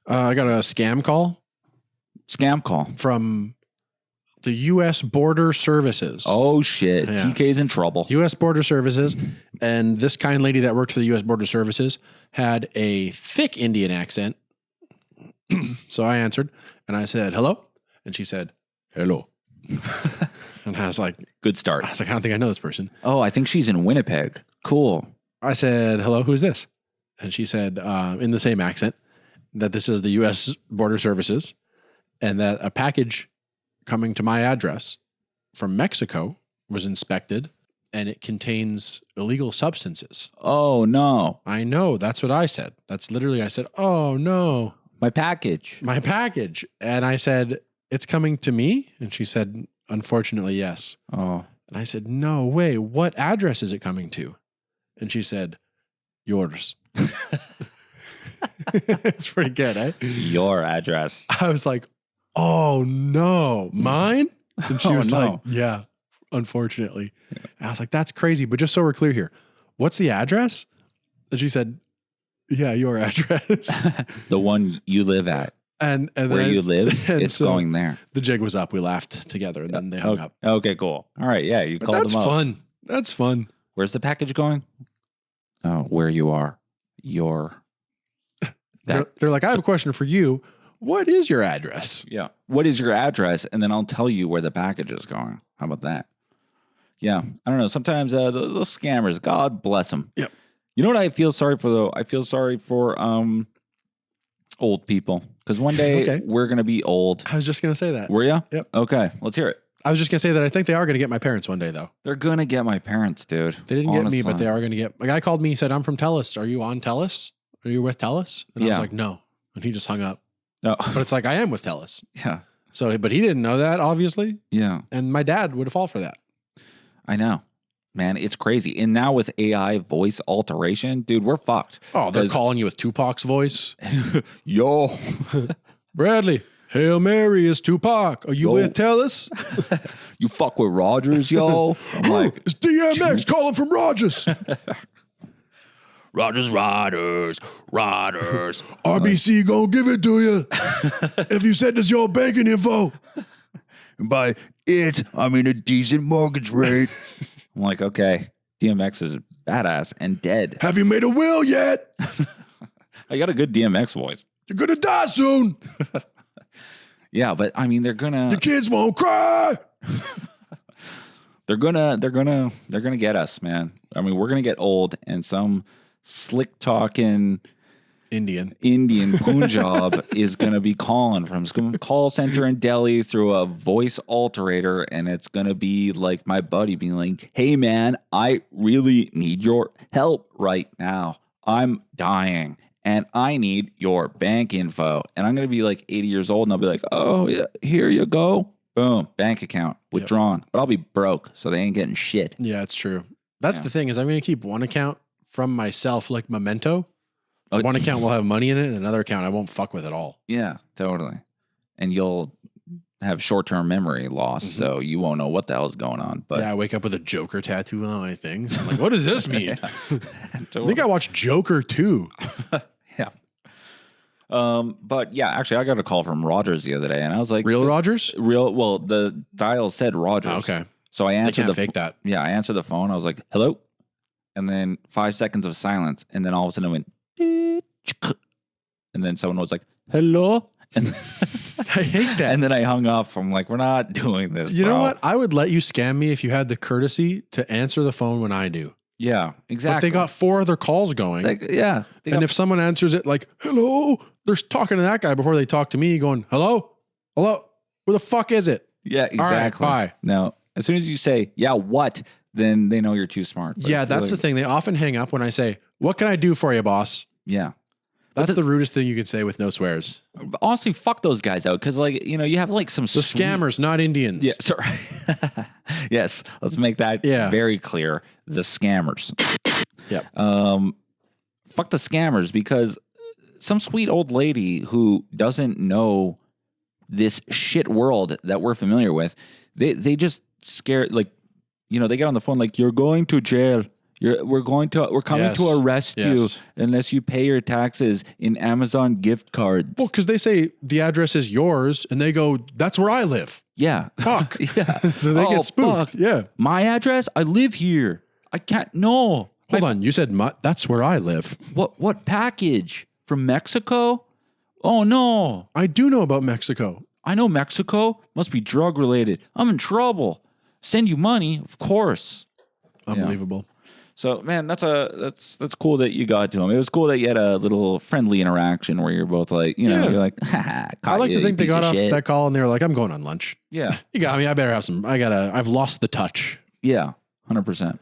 I got a scam call. Scam call From the U.S. Border Services. Oh, shit. Yeah. TK's in trouble. U.S. Border Services. And this kind lady that worked for the U.S. Border Services had a thick Indian accent. So I answered and I said, hello. And she said, hello. And I was like, Good start. I don't think I know this person. Oh, I think she's in Winnipeg. Cool. I said, hello, who's this? And she said, in the same accent, that this is the U.S. Border Services and that a package coming to my address from Mexico was inspected and it contains illegal substances. Oh, no. I know. That's what I said. That's literally, I said, oh, no. My package. My package. And I said, it's coming to me? And she said, unfortunately, yes. Oh. And I said, no way. What address is it coming to? And she said, yours. It's pretty good, eh? Your address. I was like, oh no, mine? And she was like, yeah, unfortunately. Yeah. And I was like, that's crazy. But just so we're clear here, what's the address? And she said, yeah, your address. The one you live at. And where you live, it's so going there. The jig was up. We laughed together and then they hung up. Okay, cool. All right. Yeah, you called them up. That's fun. That's fun. Where's the package going? Oh, where you are. They're like, I have a question for you. What is your address? Yeah. What is your address? And then I'll tell you where the package is going. How about that? Yeah. I don't know. Sometimes those scammers, God bless them. Yep. You know what I feel sorry for, though? I feel sorry for old people. Because one day we're going to be old. I was just going to say that. Were you? Yep. Okay. Let's hear it. I was just going to say that I think they are going to get my parents one day, though. They're going to get my parents, dude. They didn't get me, but they are going to get... A guy called me, he said, I'm from TELUS. Are you on TELUS? Are you with TELUS? And I was like, no. And he just hung up. No. But it's like, I am with TELUS. Yeah. So, but he didn't know that, obviously. Yeah. And my dad would have fallen for that. I know. Man, it's crazy. And now with AI voice alteration, dude, we're fucked. Oh, they're calling you with Tupac's voice. Yo. Bradley, Hail Mary is Tupac. Are you with TELUS? You fuck with Rogers, yo. I'm like, it's DMX calling from Rogers. Rogers. RBC gonna give it to you if you send us your banking info. And by it, I mean a decent mortgage rate. I'm like, okay, DMX is badass and dead. Have you made a will yet? I got a good DMX voice. You're gonna die soon. Yeah, but I mean, they're gonna. The kids won't cry. They're gonna get us, man. I mean, we're gonna get old, and some slick talking Indian Punjab is gonna be calling from some call center in Delhi through a voice alterator, and it's gonna be like my buddy being like, "Hey, man, I really need your help right now. I'm dying." And I need your bank info. And I'm going to be like 80 years old and I'll be like, oh, yeah, here you go. Boom, bank account withdrawn. But I'll be broke, so they ain't getting shit. Yeah, it's true. That's the thing is I'm going to keep one account from myself like Memento. One account will have money in it and another account I won't fuck with at all. Yeah, totally. And you'll have short-term memory loss, so you won't know what the hell is going on. But yeah, I wake up with a Joker tattoo on my things. I'm like, what does this mean? Totally. I think I watched Joker 2. Yeah. But yeah, actually, I got a call from Rogers the other day, and I was like, Rogers? Well, the dial said Rogers. Oh, okay. So I answered they can't fake that. Yeah, I answered the phone. I was like, hello? And then 5 seconds of silence, and then all of a sudden it went, and then someone was like, hello? And I hate that. And then I hung up. I'm like, we're not doing this. You know what? I would let you scam me if you had the courtesy to answer the phone when I do. Yeah, exactly. But they got 4 other calls going. Yeah. And if someone answers it like, hello, they're talking to that guy before they talk to me going, hello? Hello? Where the fuck is it? Yeah, exactly. All right, bye. Now, as soon as you say, yeah, what? Then they know you're too smart. But yeah, that's the thing. They often hang up when I say, what can I do for you, boss? Yeah. That's the rudest thing you could say with no swears. Honestly, fuck those guys out. Because, like, you know, you have like some... The scammers, not Indians. Yeah, sorry. Yes, let's make that very clear. The scammers. Yep. Fuck the scammers, because some sweet old lady who doesn't know this shit world that we're familiar with, they just scare, like, you know, they get on the phone like, you're going to jail. We're coming to arrest you unless you pay your taxes in Amazon gift cards. Well, because they say the address is yours, and they go, "That's where I live." Yeah. Fuck. Yeah. So they get spooked. Fuck. Yeah. My address? I live here. I can't. No. Hold on. You said that's where I live. What package from Mexico? Oh no. I do know about Mexico. I know Mexico must be drug related. I'm in trouble. Send you money, of course. Unbelievable. Yeah. So man, that's cool that you got to him. It was cool that you had a little friendly interaction where you're both like, you're like, haha, I like to think they got off that call and they were like, I'm going on lunch. Yeah. You got me. I better have some. I've lost the touch. Yeah. 100%.